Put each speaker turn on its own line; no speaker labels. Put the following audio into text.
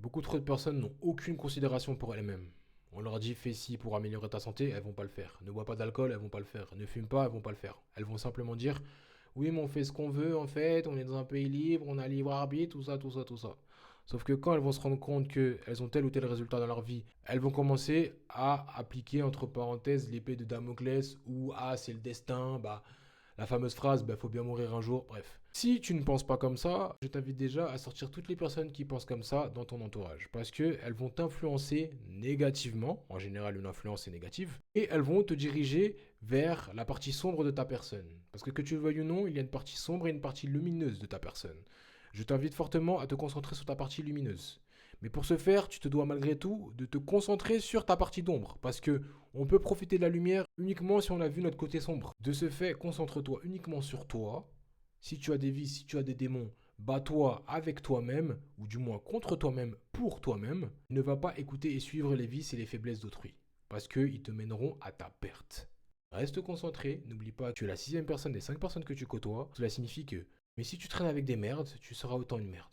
Beaucoup trop de personnes n'ont aucune considération pour elles-mêmes. On leur dit fais ci pour améliorer ta santé, elles vont pas le faire. Ne bois pas d'alcool, elles vont pas le faire. Ne fume pas, elles vont pas le faire. Elles vont simplement dire oui, mais on fait ce qu'on veut en fait, on est dans un pays libre, on a libre arbitre, tout ça, tout ça, tout ça. Sauf que quand elles vont se rendre compte qu'elles ont tel ou tel résultat dans leur vie, elles vont commencer à appliquer entre parenthèses l'épée de Damoclès ou ah c'est le destin, bah la fameuse phrase, bah, faut bien mourir un jour, bref. Si tu ne penses pas comme ça, je t'invite déjà à sortir toutes les personnes qui pensent comme ça dans ton entourage. Parce qu'elles vont t'influencer négativement, en général une influence est négative, et elles vont te diriger vers la partie sombre de ta personne. Parce que tu le veuilles ou non, il y a une partie sombre et une partie lumineuse de ta personne. Je t'invite fortement à te concentrer sur ta partie lumineuse. Mais pour ce faire, tu te dois malgré tout de te concentrer sur ta partie d'ombre. Parce que on peut profiter de la lumière uniquement si on a vu notre côté sombre. De ce fait, concentre-toi uniquement sur toi. Si tu as des vices, si tu as des démons, bats-toi avec toi-même, ou du moins contre toi-même, pour toi-même. Ne va pas écouter et suivre les vices et les faiblesses d'autrui. Parce qu'ils te mèneront à ta perte. Reste concentré, n'oublie pas que tu es la sixième personne des cinq personnes que tu côtoies. Cela signifie que, mais si tu traînes avec des merdes, tu seras autant une merde.